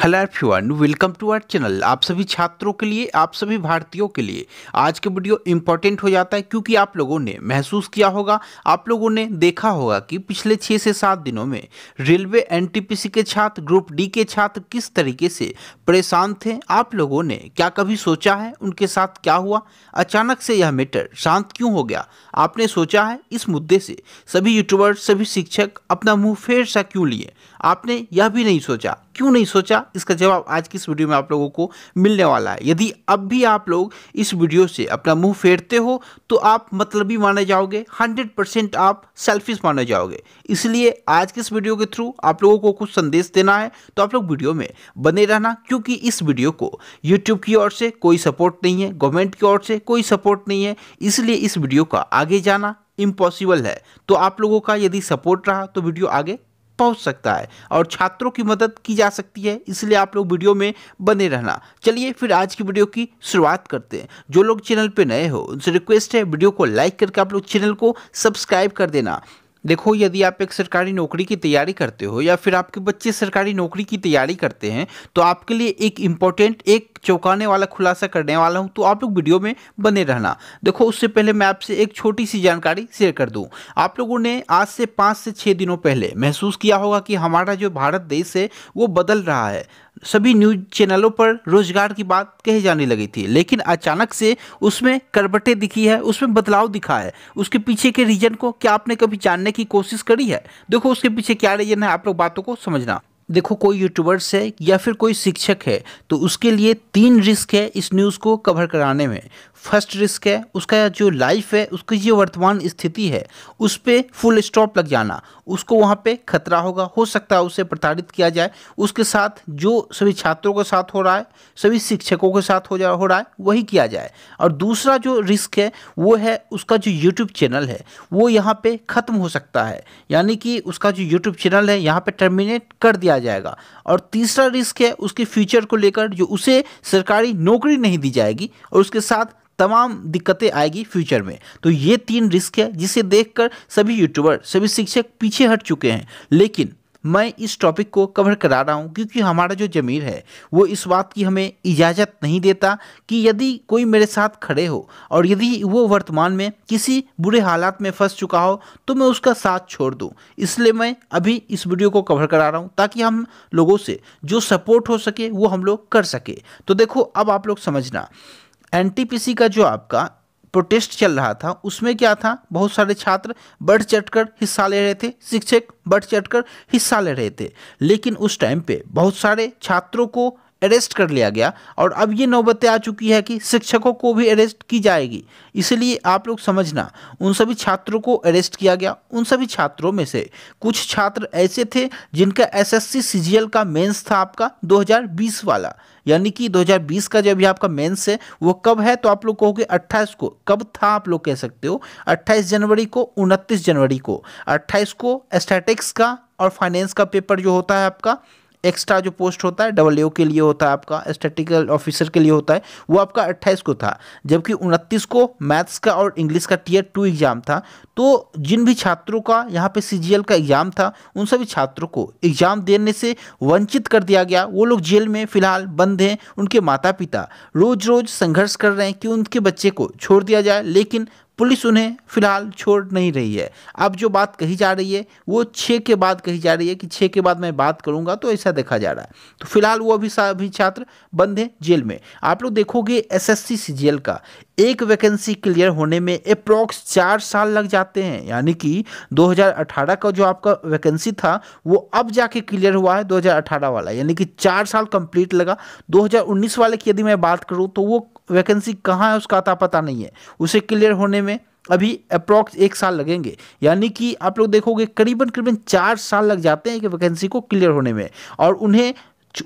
Hello everyone, welcome to our channel. आप सभी छात्रों के लिए, आप सभी भारतीयों के लिए आज के वीडियो इंपॉर्टेंट हो जाता है, क्योंकि आप लोगों ने महसूस किया होगा, आप लोगों ने देखा होगा कि पिछले 6 से 7 दिनों में रेलवे एनटीपीसी के छात्र, ग्रुप डी के छात्र किस तरीके से परेशान थे। आप लोगों ने क्या कभी सोचा है उनके साथ क्या हुआ? अचानक से यह मैटर शांत क्यों हो गया? आपने सोचा है इस मुद्दे से सभी यूट्यूबर, सभी शिक्षक अपना मुंह फेर सा क्यों लिए? आपने यह भी नहीं सोचा, क्यों नहीं सोचा? इसका जवाब आज की इस वीडियो में आप लोगों को मिलने वाला है। यदि अब भी आप लोग इस वीडियो से अपना मुंह फेरते हो तो आप मतलबी माने जाओगे, 100% आप सेल्फिश माने जाओगे। इसलिए आज के इस वीडियो के थ्रू आप लोगों को कुछ संदेश देना है, तो आप लोग वीडियो में बने रहना, क्योंकि इस वीडियो को यूट्यूब की ओर से कोई सपोर्ट नहीं है, गवर्नमेंट की ओर से कोई सपोर्ट नहीं है, इसलिए इस वीडियो का आगे जाना इम्पॉसिबल है। तो आप लोगों का यदि सपोर्ट रहा तो वीडियो आगे पहुंच सकता है और छात्रों की मदद की जा सकती है, इसलिए आप लोग वीडियो में बने रहना। चलिए फिर आज की वीडियो की शुरुआत करते हैं। जो लोग चैनल पे नए हो उनसे रिक्वेस्ट है, वीडियो को लाइक करके आप लोग चैनल को सब्सक्राइब कर देना। देखो, यदि आप एक सरकारी नौकरी की तैयारी करते हो या फिर आपके बच्चे सरकारी नौकरी की तैयारी करते हैं, तो आपके लिए एक इम्पोर्टेंट, एक चौंकाने वाला खुलासा करने वाला हूं, तो आप लोग वीडियो में बने रहना। देखो, उससे पहले मैं आपसे एक छोटी सी जानकारी शेयर कर दूं। आप लोगों ने आज से 5 से 6 दिनों पहले महसूस किया होगा कि हमारा जो भारत देश है वो बदल रहा है। सभी न्यूज चैनलों पर रोजगार की बात कही जाने लगी थी, लेकिन अचानक से उसमें करवटें दिखी है, उसमें बदलाव दिखा है। उसके पीछे के रीजन को क्या आपने कभी जानने की कोशिश करी है? देखो, उसके पीछे क्या रीजन है, आप लोग बातों को समझना। देखो, कोई यूट्यूबर्स है या फिर कोई शिक्षक है तो उसके लिए 3 रिस्क है इस न्यूज़ को कवर कराने में। फर्स्ट रिस्क है उसका जो लाइफ है, उसकी जो वर्तमान स्थिति है उस पर फुल स्टॉप लग जाना। उसको वहाँ पे खतरा होगा, हो सकता है उसे प्रताड़ित किया जाए। उसके साथ जो सभी छात्रों के साथ हो रहा है, सभी शिक्षकों के साथ हो रहा है, वही किया जाए। और दूसरा जो रिस्क है वो है उसका जो यूट्यूब चैनल है वो यहाँ पे ख़त्म हो सकता है, यानी कि उसका जो यूट्यूब चैनल है यहाँ पे टर्मिनेट कर दिया जाएगा। और तीसरा रिस्क है उसके फ्यूचर को लेकर, जो उसे सरकारी नौकरी नहीं दी जाएगी और उसके साथ तमाम दिक्कतें आएगी फ्यूचर में। तो ये 3 रिस्क है जिसे देखकर सभी यूट्यूबर, सभी शिक्षक पीछे हट चुके हैं। लेकिन मैं इस टॉपिक को कवर करा रहा हूँ क्योंकि हमारा जो ज़मीर है वो इस बात की हमें इजाज़त नहीं देता कि यदि कोई मेरे साथ खड़े हो और यदि वो वर्तमान में किसी बुरे हालात में फंस चुका हो तो मैं उसका साथ छोड़ दूँ। इसलिए मैं अभी इस वीडियो को कवर करा रहा हूँ ताकि हम लोगों से जो सपोर्ट हो सके वो हम लोग कर सके। तो देखो, अब आप लोग समझना, एनटीपीसी का जो आपका प्रोटेस्ट चल रहा था उसमें क्या था, बहुत सारे छात्र बढ़ चढ़कर हिस्सा ले रहे थे, शिक्षक बढ़ चढ़कर हिस्सा ले रहे थे। लेकिन उस टाइम पे बहुत सारे छात्रों को अरेस्ट कर लिया गया और अब ये नौबत आ चुकी है कि शिक्षकों को भी अरेस्ट की जाएगी। इसलिए आप लोग समझना, उन सभी छात्रों को अरेस्ट किया गया। उन सभी छात्रों में से कुछ छात्र ऐसे थे जिनका एसएससी सीजीएल का मेंस था आपका 2020 वाला, यानी कि 2020 का जो अभी आपका मेंस है वो कब है, तो आप लोग कहोगे 28 को। कब था आप लोग कह सकते हो 28 जनवरी को, 29 जनवरी को। 28 को स्टैटिक्स का और फाइनेंस का पेपर जो होता है आपका, एक्स्ट्रा जो पोस्ट होता है डबल के लिए होता है, आपका स्टैटिकल ऑफिसर के लिए होता है, वो आपका 28 को था। जबकि 29 को मैथ्स का और इंग्लिश का टियर 2 एग्जाम था। तो जिन भी छात्रों का यहाँ पे सीजीएल का एग्जाम था उन सभी छात्रों को एग्जाम देने से वंचित कर दिया गया। वो लोग जेल में फिलहाल बंद हैं। उनके माता पिता रोज रोज संघर्ष कर रहे हैं कि उनके बच्चे को छोड़ दिया जाए, लेकिन पुलिस उन्हें फिलहाल छोड़ नहीं रही है। अब जो बात कही जा रही है वो 6 के बाद कही जा रही है कि 6 के बाद मैं बात करूंगा, तो ऐसा देखा जा रहा है। तो फिलहाल वो अभी छात्र बंद हैं जेल में। आप लोग देखोगे एसएससी सीजीएल का एक वैकेंसी क्लियर होने में अप्रॉक्स 4 साल लग जाते हैं, यानी कि 2018 का जो आपका वैकेंसी था वो अब जाके क्लियर हुआ है 2018 वाला, यानी कि 4 साल कंप्लीट लगा। 2019 वाले की यदि मैं बात करूँ तो वो वैकेंसी कहाँ है उसका अता पता नहीं है, उसे क्लियर होने में अभी अप्रॉक्स 1 साल लगेंगे। यानी कि आप लोग देखोगे करीबन 4 साल लग जाते हैं कि वैकेंसी को क्लियर होने में। और उन्हें,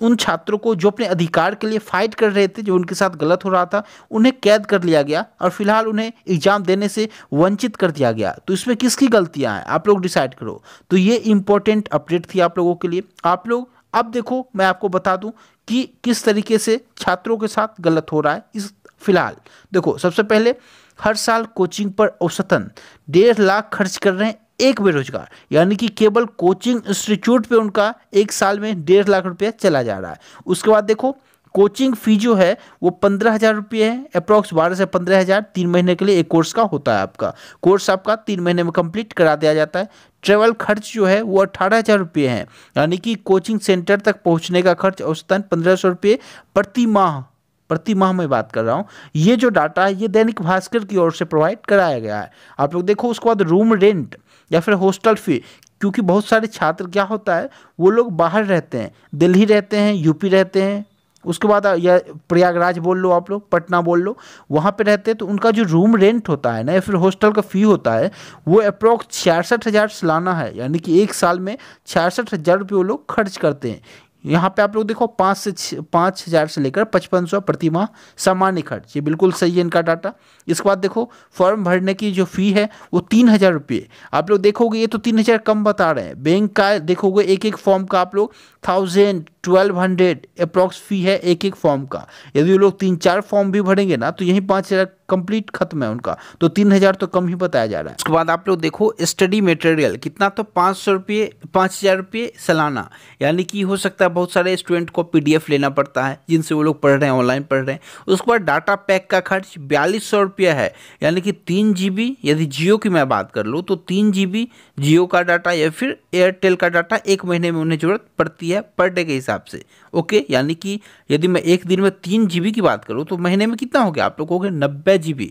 उन छात्रों को जो अपने अधिकार के लिए फाइट कर रहे थे, जो उनके साथ गलत हो रहा था, उन्हें कैद कर लिया गया और फिलहाल उन्हें एग्जाम देने से वंचित कर दिया गया। तो इसमें किसकी गलतियां हैं आप लोग डिसाइड करो। तो ये इंपॉर्टेंट अपडेट थी आप लोगों के लिए। आप लोग अब देखो, मैं आपको बता दूं कि किस तरीके से छात्रों के साथ गलत हो रहा है। इस फिलहाल देखो, सबसे पहले हर साल कोचिंग पर औसतन 1.5 लाख खर्च कर रहे हैं एक बेरोजगार, यानी कि केवल कोचिंग इंस्टीट्यूट पे उनका एक साल में 1.5 लाख रुपया चला जा रहा है। उसके बाद देखो कोचिंग फी जो है वो 15,000 रुपये है, अप्रॉक्स 12 से 15,000 3 महीने के लिए एक कोर्स का होता है। आपका कोर्स आपका 3 महीने में कंप्लीट करा दिया जाता है। ट्रेवल खर्च जो है वो 18,000 रुपये है, यानी कि कोचिंग सेंटर तक पहुंचने का खर्च औसतन 1,500 रुपये प्रति माह मैं बात कर रहा हूँ। ये जो डाटा है ये दैनिक भास्कर की ओर से प्रोवाइड कराया गया है। आप लोग देखो उसके बाद रूम रेंट या फिर हॉस्टल फी, क्योंकि बहुत सारे छात्र क्या होता है वो लोग बाहर रहते हैं, दिल्ली रहते हैं, यूपी रहते हैं, उसके बाद या प्रयागराज बोल लो, आप लोग पटना बोल लो, वहाँ पे रहते हैं, तो उनका जो रूम रेंट होता है ना या फिर हॉस्टल का फ़ी होता है वो अप्रॉक्स 66,000 सालाना है, यानी कि एक साल में 66,000 रुपये वो लोग खर्च करते हैं। यहाँ पे आप लोग देखो 5,000 से लेकर 5,500 प्रति माह सामान्य खर्च, ये बिल्कुल सही है इनका डाटा। इसके बाद देखो फॉर्म भरने की जो फ़ी है वो 3,000 रुपये। आप लोग देखोगे ये तो 3,000 कम बता रहे हैं। बैंक का देखोगे एक एक फॉर्म का आप लोग 1,000 1,200 अप्रॉक्स फ़ी है एक एक फॉर्म का। यदि वो लोग 3-4 फॉर्म भी भरेंगे ना तो यहीं 5,000 कंप्लीट खत्म है उनका, तो 3,000 तो कम ही बताया जा रहा है। उसके बाद आप लोग देखो स्टडी मटेरियल कितना, तो 5,000 रुपये सालाना, यानी कि हो सकता है बहुत सारे स्टूडेंट को PDF लेना पड़ता है जिनसे वो लोग पढ़ रहे हैं, ऑनलाइन पढ़ रहे हैं। उसके बाद डाटा पैक का खर्च 4,200 रुपया है, यानी कि 3 GB, यदि जियो की मैं बात कर लूँ तो 3 GB जियो का डाटा या फिर एयरटेल का डाटा एक महीने में उन्हें ज़रूरत पड़ती है पर डे के हिसाब से। ओके, यानी कि यदि मैं एक दिन में 3 GB की बात करूँ तो महीने में कितना हो गया, आप लोग कहोगे 90 GB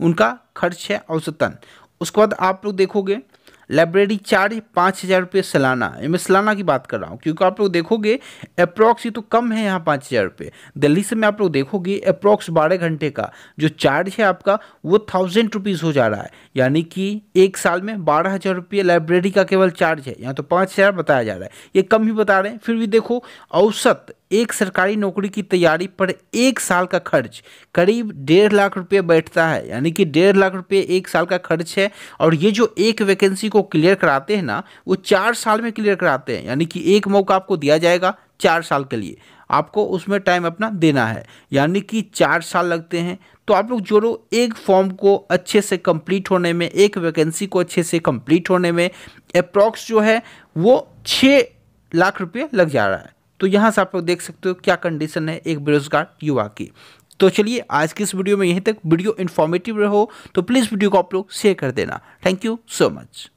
उनका खर्च है औसतन। उसके बाद आप लोग देखोगे लाइब्रेरी चार्ज 5,000 रुपये सालाना, मैं सालाना की बात कर रहा हूँ क्योंकि आप लोग देखोगे अप्रॉक्स, ये तो कम है यहाँ 5,000 रुपये। दिल्ली से में आप लोग देखोगे अप्रॉक्स 12 घंटे का जो चार्ज है आपका वो 1,000 रुपीज़ हो जा रहा है, यानी कि एक साल में 12,000 रुपये लाइब्रेरी का केवल चार्ज है। यहाँ तो 5,000 बताया जा रहा है, ये कम ही बता रहे हैं। फिर भी देखो औसत एक सरकारी नौकरी की तैयारी पर एक साल का खर्च करीब 1.5 लाख रुपये बैठता है, यानी कि 1.5 लाख रुपये एक साल का खर्च है। और ये जो एक वैकेंसी को क्लियर कराते हैं ना वो 4 साल में क्लियर कराते हैं, यानी कि एक मौका आपको दिया जाएगा 4 साल के लिए, आपको उसमें टाइम अपना देना है, यानी कि 4 साल लगते हैं। तो आप लोग जोड़ो, एक फॉर्म को अच्छे से कंप्लीट होने में, एक वैकेंसी को अच्छे से कंप्लीट होने में अप्रॉक्स जो है वो 6 लाख रुपये लग जा रहा है। तो यहाँ से आप लोग देख सकते हो क्या कंडीशन है एक बेरोजगार युवा की। तो चलिए आज की इस वीडियो में यहीं तक। वीडियो इन्फॉर्मेटिव रहो तो प्लीज़ वीडियो को आप लोग शेयर कर देना। Thank you so much.